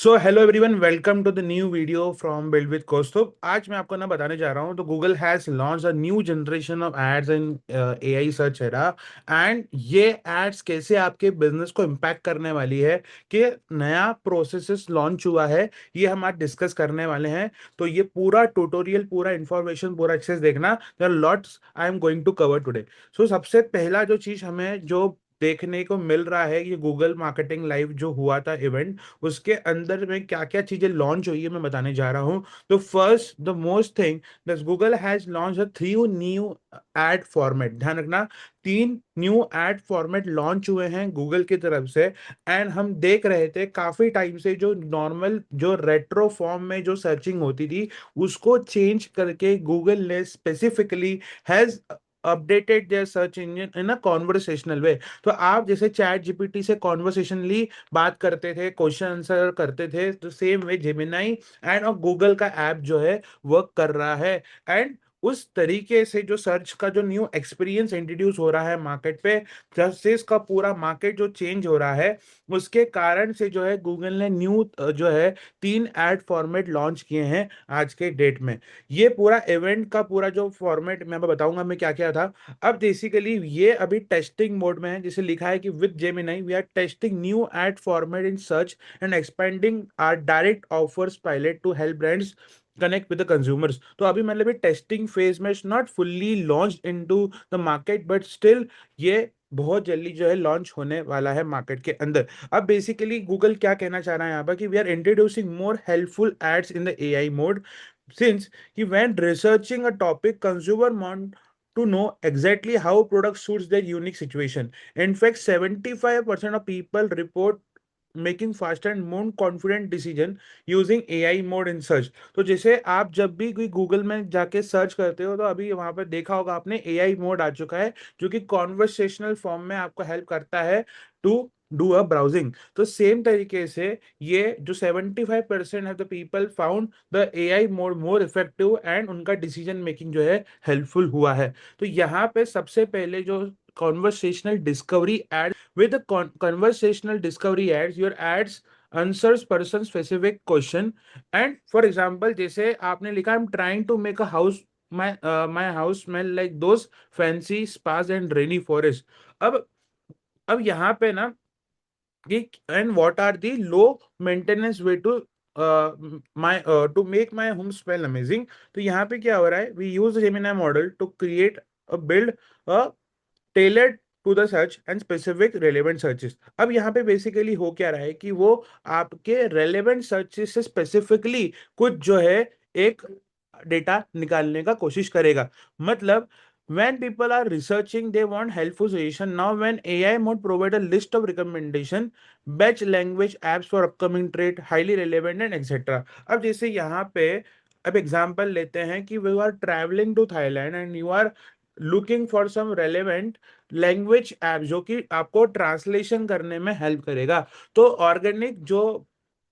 So hello everyone, welcome to the new video from build with Kaustubh. आज मैं आपको ना बताने जा रहा हूँ। तो Google has launch a new generation of ads in AI search era. And ये एड्स कैसे आपके बिजनेस को इम्पैक्ट करने वाली है, कि नया प्रोसेस लॉन्च हुआ है, ये हम आज डिस्कस करने वाले हैं। तो ये पूरा ट्यूटोरियल, पूरा इंफॉर्मेशन, पूरा एक्सेस देखना। There are lots I am going to cover today. So सबसे पहला जो चीज हमें जो देखने को मिल रहा है, ये गूगल मार्केटिंग लाइव जो हुआ था इवेंट, उसके अंदर में क्या क्या चीजें लॉन्च हुई है मैं बताने जा रहा हूँ। तो फर्स्ट द मोस्ट थिंग, दस Google has launch a three new ad format. ध्यान रखना, तीन न्यू एड फॉर्मेट लॉन्च हुए हैं गूगल की तरफ से। एंड हम देख रहे थे काफी टाइम से जो नॉर्मल जो रेट्रो फॉर्म में जो सर्चिंग होती थी, उसको चेंज करके गूगल ने specifically has updated their search engine in a conversational way. तो आप जैसे चैट जीपीटी से कॉन्वर्सेशनली बात करते थे, क्वेश्चन आंसर करते थे, तो सेम वे जेमिनाई एंड और गूगल का ऐप जो है वर्क कर रहा है। एंड उस तरीके से जो सर्च का जो न्यू एक्सपीरियंस इंट्रोड्यूस हो रहा है मार्केट पे, जैसे इसका पूरा मार्केट जो चेंज हो रहा है, उसके कारण से जो है गूगल ने न्यू जो है तीन एड फॉर्मेट लॉन्च किए हैं आज के डेट में। ये पूरा इवेंट का पूरा जो फॉर्मेट मैं बताऊंगा मैं क्या क्या था। अब बेसिकली ये अभी टेस्टिंग मोड में है, जिसे लिखा है कि with Gemini we are testing new ad format in search and expanding our direct offers pilot to help brands connect with the consumers. तो अभी मतलब ये टेस्टिंग फेज में, not fully launched into the market, but still ये बहुत जल्दी जो है लॉन्च होने वाला है मार्केट के अंदर। अब बेसिकली गूगल क्या कहना चाह रहा है यहाँ पर, कि we are introducing more helpful ads in the AI mode, since कि when researching a topic, consumer want to know exactly how product suits their unique situation. In fact, 75% of people report making faster and more confident decision using AI mode in search. तो जैसे आप जब भी कोई Google में जाके search करते हो, तो अभी वहां पर देखा होगा आपने एआई मोड आ चुका है, जो कि कॉन्वर्सेशनल फॉर्म में आपको हेल्प करता है टू डू अ ब्राउजिंग। तो सेम तरीके से ये जो 75% है the people found the AI mode more effective, and उनका डिसीजन मेकिंग जो है हेल्पफुल हुआ है। तो यहाँ पे सबसे पहले जो conversational discovery ad, with the conversational discovery ads, your ads answers person specific question. And for example, जैसे आपने लिखा, I'm trying to make a house, my house smell like those fancy spas and rainy forest। अब यहाँ पे ना, कि and what are the low maintenance way to my to make my home smell amazing. तो यहाँ पे क्या हो रहा है, we use Gemini model to create a build a tailored to the search and specific relevant searches. अब यहाँ पे बेसिकली हो क्या रहा है, कि वो आपके रेलेवेंट सर्चेस से स्पेसिफिकली कुछ जो है एक डेटा निकालने का कोशिश करेगा। मतलब when people are researching, they want helpful suggestion. Now when AI mode provide a list of recommendation, batch language apps for upcoming trade, highly relevant and etc. अब जैसे यहाँ पे अब एग्जांपल लेते हैं कि you are travelling to Thailand and you are looking for some relevant language app, जो कि आपको ट्रांसलेशन करने में हेल्प करेगा। तो ऑर्गेनिक जो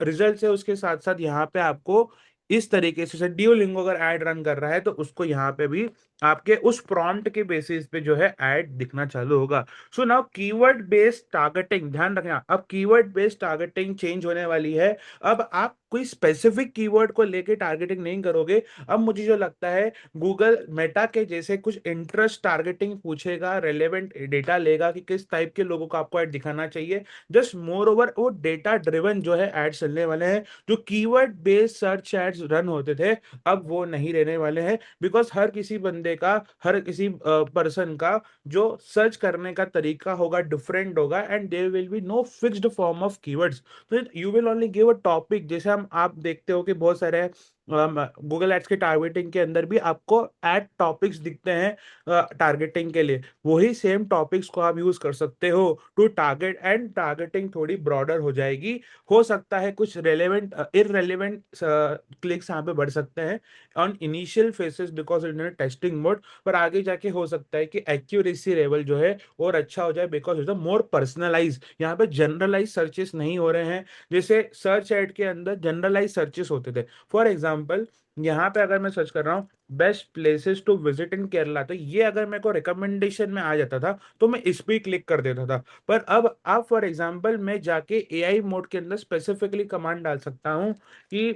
रिजल्ट है, उसके साथ साथ यहाँ पे आपको इस तरीके से ड्यूलिंगो अगर ऐड रन कर रहा है, तो उसको यहाँ पे भी आपके उस प्रॉम्प्ट के बेसिस पे जो है ऐड दिखना चालू होगा। So now keyword based targeting, ध्यान रखना, अब कीवर्ड बेस्ड टारगेटिंग चेंज होने वाली है। अब आप कोई स्पेसिफिक कीवर्ड को लेके टारगेटिंग नहीं करोगे। अब मुझे जो लगता है, गूगल मेटा के जैसे कुछ इंटरेस्ट टारगेटिंग पूछेगा, रेलेवेंट डेटा लेगा कि किस टाइप के लोगों को आपको ऐड दिखाना चाहिए। जस्ट मोर ओवर वो डेटा ड्रिवन जो है एड चलने वाले हैं। जो keyword based search ads run होते थे, अब वो नहीं रहने वाले हैं, बिकॉज हर किसी बंदे का, हर किसी पर्सन का जो सर्च करने का तरीका होगा डिफरेंट होगा, and there will be no fixed form of keywords. तो you will only give a topic. जैसे हम आप देखते हो कि बहुत सारे गूगल एड्स के टारगेटिंग के अंदर भी आपको एड टॉपिक्स दिखते हैं टारगेटिंग के लिए। वही सेम टॉपिक्स को आप यूज कर सकते हो टू टारगेट, एंड टारगेटिंग थोड़ी ब्रॉडर हो जाएगी। हो सकता है कुछ रेलेवेंट इररेलेवेंट क्लिक्स यहाँ पे बढ़ सकते हैं on initial faces, because in testing mode. पर आगे जाके हो सकता है कि एक्यूरेसी लेवल जो है और अच्छा हो जाए, बिकॉज इट मोर पर्सनलाइज। यहाँ पे जनरलाइज सर्चेस नहीं हो रहे हैं। जैसे सर्च एड के अंदर जनरलाइज सर्चेस होते थे। फॉर एग्जाम्पल एग्जांपल यहाँ पे अगर मैं सर्च कर रहा हूँ best places to visit in Kerala, तो ये अगर मेरे को रिकमेंडेशन में आ जाता था तो मैं इस पे ही क्लिक कर देता था। पर अब फॉर एग्जांपल मैं जाके एआई मोड के अंदर स्पेसिफिकली कमांड डाल सकता हूँ कि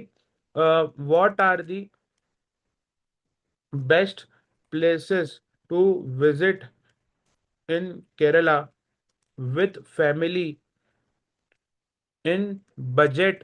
what are the best places to visit in Kerala with family in budget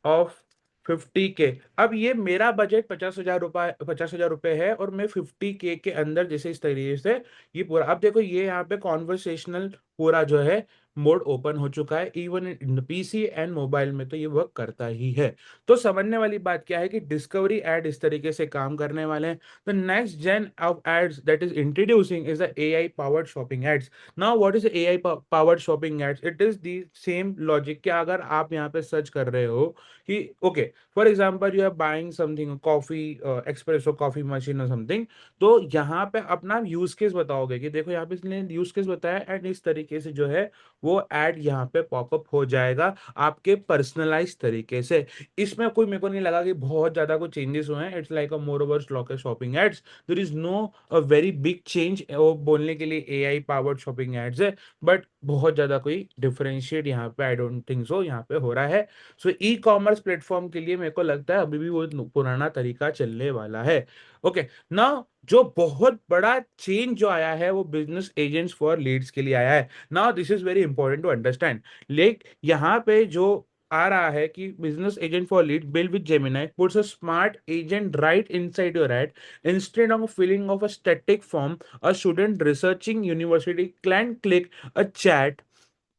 of 50K। अब ये मेरा बजट 50,000 रुपये, 50,000 रुपये है और मैं 50K के अंदर जैसे इस तरीके से ये पूरा, अब देखो ये यहाँ पे कॉन्वर्सेशनल पूरा जो है मोड ओपन हो चुका है, even in PC and mobile में तो ये वर्क करता ही है। तो समझने वाली बात क्या है कि डिस्कवरी एड इस तरीके से काम करने वाले हैं। The next gen of ads that is introducing is the AI powered shopping ads. Now what is AI powered shopping ads? It is the same logic कि अगर आप यहाँ पे सर्च कर रहे हो कि okay, for example you are buying something coffee, espresso coffee machine और समथिंग, तो यहाँ पे अपना यूज केस बताओगे कि देखो यहाँ पे इसने यूज केस बताया एंड इस तरीके से जो है वो एड यहाँ पे पॉपअप हो जाएगा आपके पर्सनलाइज तरीके से। इसमें कोई मेरे को नहीं लगा कि बहुत ज्यादा कोई चेंजेस हुए हैं। It's like a more over slot shopping ads, there is no a very big change. वो बोलने के लिए एआई पावर्ड शॉपिंग एड्स है, बट बहुत ज्यादा कोई डिफरेंशिएट यहाँ पे आई डोंट थिंक सो यहाँ पे हो रहा है। सो ई कॉमर्स प्लेटफॉर्म के लिए मेरे को लगता है अभी भी वो पुराना तरीका चलने वाला है। ओके, नाउ जो बहुत बड़ा चेंज जो आया है वो बिजनेस एजेंट्स फॉर लीड्स के लिए आया है। Now this is very important to understand. Like यहाँ पे जो आ रहा है कि business agent for lead build with Gemini puts a smart agent right inside your ad instead of filling of a static form. A student researching university can click a chat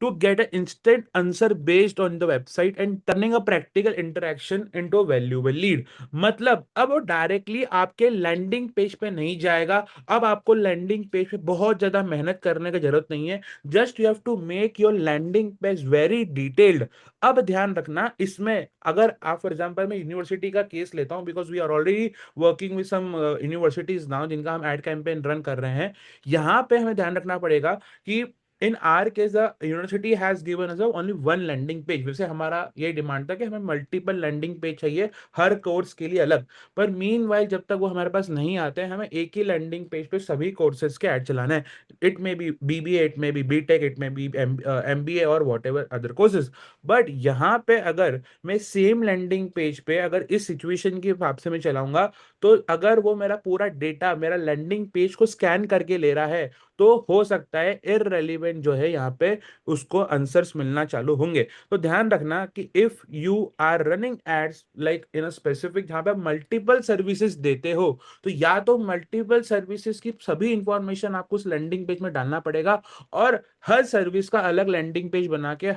to get an instant answer based on the website and turning a practical interaction into a valuable lead। मतलब अब वो directly आपके landing page पे नहीं जाएगा। अब आपको landing page पे बहुत ज्यादा मेहनत करने की जरूरत नहीं है। Just you have to make your landing page very detailed. अब ध्यान रखना इसमें, अगर आप फॉर एग्जांपल मैं यूनिवर्सिटी का केस लेता हूं because we are already working with some universities now जिनका हम एड कैंपेन रन कर रहे हैं। यहाँ पे हमें ध्यान रखना पड़ेगा कि in our case the university has given us only one landing page. वैसे हमारा ये डिमांड था कि हमें मल्टीपल लैंडिंग पेज चाहिए हर कोर्स के लिए अलग, पर मीन वाइल जब तक वो हमारे पास नहीं आते हैं हमें एक ही लैंडिंग पेज पे सभी कोर्सेज के ऐड चलाना है। It may be BBA, it may be BTech, it may be MBA और whatever other courses. But यहाँ पे अगर मैं सेम लैंडिंग पेज पे अगर इस सिचुएशन के हिसाब से मैं चलाऊंगा, तो अगर वो मेरा पूरा डेटा मेरा लैंडिंग पेज को स्कैन करके ले रहा है तो हो सकता है इररेलेवेंट जो है यहाँ पे उसको आंसर्स मिलना चालू होंगे। तो ध्यान रखना कि if you are running ads like in a specific जहां पे मल्टीपल सर्विसेज देते हो, तो या तो मल्टीपल सर्विसेज की सभी इंफॉर्मेशन आपको उस लैंडिंग पेज में डालना पड़ेगा और हर सर्विस का अलग लैंडिंग पेज बना के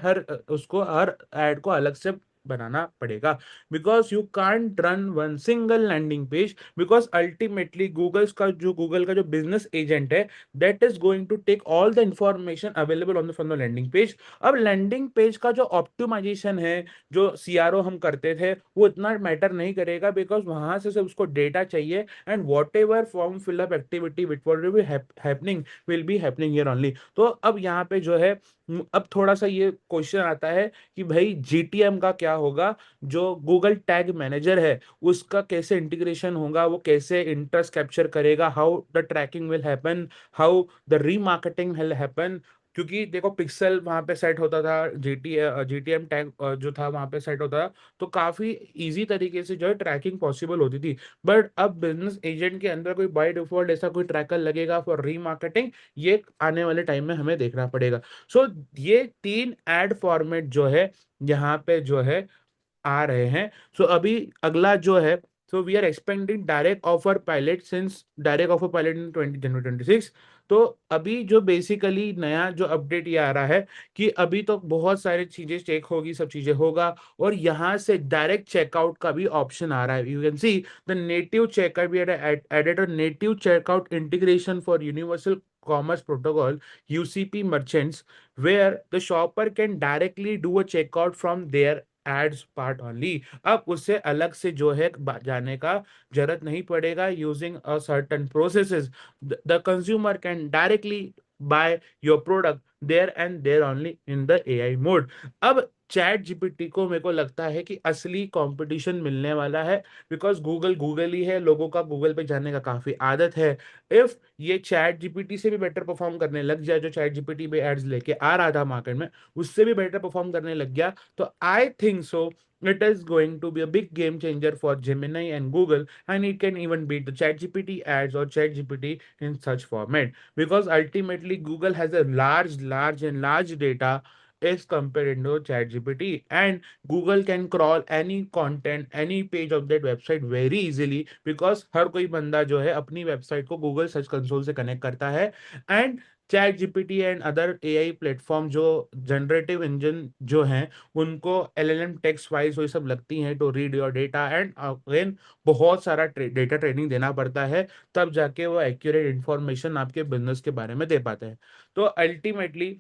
उसको हर एड को अलग से बनाना पड़ेगा। Because you can't run one single landing page, because ultimately Google का जो बिजनेस एजेंट है that is going to take all the information available on the from the landing page। अब लैंडिंग पेज का जो ऑप्टिमाइजेशन है, जो CRO हम करते थे, वो इतना मैटर नहीं करेगा बिकॉज वहां से सिर्फ उसको डेटा चाहिए and whatever form fill up activity with what be happening will be happening here only. तो अब यहाँ पे जो है अब थोड़ा सा ये क्वेश्चन आता है कि भाई जीटीएम का क्या होगा, जो गूगल टैग मैनेजर है उसका कैसे इंटीग्रेशन होगा, वो कैसे इंटरेस्ट कैप्चर करेगा, how the tracking will happen, how the remarketing will happen. क्योंकि देखो पिक्सल वहां पे सेट होता था, जीटीएम टैग जो था वहां पे सेट होता था, तो काफी इजी तरीके से जो है ट्रैकिंग पॉसिबल होती थी। बट अब बिजनेस एजेंट के अंदर कोई बाय डिफॉल्ट ऐसा कोई ट्रैकर लगेगा फॉर रीमार्केटिंग, ये आने वाले टाइम में हमें देखना पड़ेगा। सो ये तीन एड फॉर्मेट जो है यहाँ पे जो है आ रहे हैं। सो अभी अगला जो है, so we are expanding direct offer pilot since direct offer pilot in 20 January 2026। तो अभी जो बेसिकली नया जो अपडेट ये आ रहा है कि अभी तो बहुत सारी चीजें चेक होगी, सब चीजें होगा और यहाँ से डायरेक्ट चेकआउट का भी ऑप्शन आ रहा है। You can see the native checkout, we added a native checkout integration for universal commerce protocol UCP merchants where the shopper can directly do a checkout from their ads part only. अब उससे अलग से जो है जाने का जरूरत नहीं पड़ेगा। Using a certain processes the consumer can directly buy your product there and there only in the AI mode. अब चैट जीपीटी को मेरे को लगता है कि असली कंपटीशन मिलने वाला है, बिकॉज गूगल गूगल ही है, लोगों का गूगल पे जाने का काफी आदत है। इफ ये चैट जीपीटी से भी बेटर परफॉर्म करने लग जाए, जो चैट जीपीटी पे एड्स लेके आ रहा था मार्केट में, उससे भी बेटर परफॉर्म करने लग गया, तो I think so it is going to be a big game changer for Gemini and Google, and it can even beat the ChatGPT ads or ChatGPT in such format, because ultimately Google has a large data as compared to ChatGPT, and Google can crawl any content, any page of that website very easily, because हर कोई बंदा जो है अपनी website को Google search console से connect करता है। And chat GPT and other AI platform जो जनरेटिव इंजन जो हैं, उनको एलएलएम टेक्स्ट वाइज वो सब लगती हैं to read your data, and again बहुत सारा डेटा ट्रेनिंग देना पड़ता है, तब जाके वो एक्यूरेट इंफॉर्मेशन आपके बिजनेस के बारे में दे पाते हैं। तो ultimately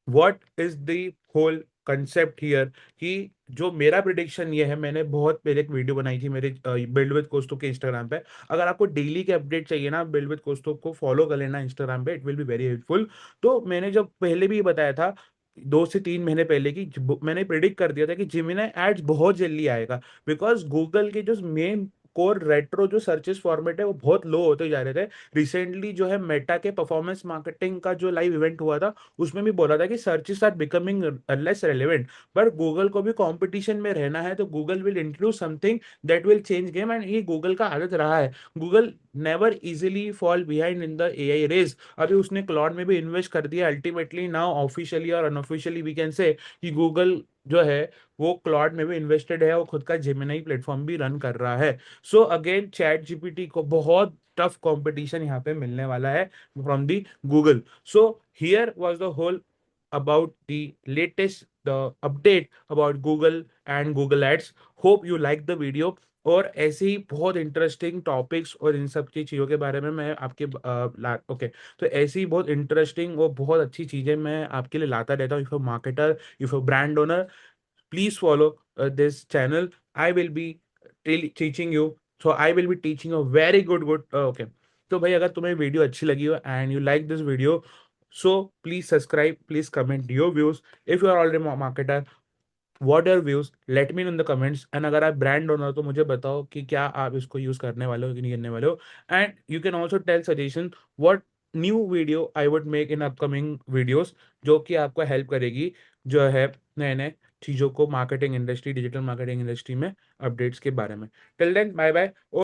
what is the whole concept here, कि जो मेरा प्रिडिक्शन ये है, मैंने बहुत पहले एक वीडियो बनाई थी मेरे बिल्ड विद कौस्तुभ के इंस्टाग्राम पे। अगर आपको डेली के अपडेट चाहिए ना, बिल्ड विद कौस्तुभ को फॉलो कर लेना इंस्टाग्राम पे, it will be very helpful. तो मैंने जब पहले भी बताया था 2 से 3 महीने पहले की, मैंने प्रिडिक्ट कर दिया था कि जिमिनी एड्स बहुत जल्दी आएगा, बिकॉज गूगल के जो मेन कोर रेट्रो जो सर्चेस फॉर्मेट है वो बहुत लो होते जा रहे थे। रिसेंटली जो है मेटा के परफॉर्मेंस मार्केटिंग का जो लाइव इवेंट हुआ था, उसमें भी बोला था कि searches are becoming less relevant, पर गूगल को भी कंपटीशन में रहना है, तो Google will introduce something that will change game, and ये गूगल का आदत रहा है। Google never easily fall behind in the AI race. अभी उसने क्लाउड में भी इन्वेस्ट कर दिया, अल्टीमेटली नाउ ऑफिशियली और अनऑफिशियली वी कैन से कि गूगल जो है वो क्लाउड में भी इन्वेस्टेड है, और खुद का जेमिनी प्लेटफॉर्म भी रन कर रहा है। सो अगेन चैट जीपीटी को बहुत टफ कंपटीशन यहाँ पे मिलने वाला है from the Google. So here was the whole about the latest the update about Google and Google Ads. Hope you like the video. और ऐसे ही बहुत इंटरेस्टिंग टॉपिक्स और इन सब की चीज़ों के बारे में मैं आपके ओके, तो ऐसी बहुत इंटरेस्टिंग और बहुत अच्छी चीज़ें मैं आपके लिए लाता रहता हूँ। If a marketer, if a brand owner, please follow this channel. I will be teaching you, so I will be teaching you very good okay। तो भाई अगर तुम्हें वीडियो अच्छी लगी हो and you like this video, so please subscribe, please comment your views. If you are already marketer, what are views, let me in the comments. And अगर आप brand owner तो मुझे बताओ कि क्या आप इसको यूज करने वाले हो कि नहीं करने वाले हो। And you can also tell suggestion what new video I would make in upcoming videos, जो कि आपको हेल्प करेगी जो है नए नए चीज़ों को marketing industry, digital marketing industry में अपडेट्स के बारे में। Till then bye bye.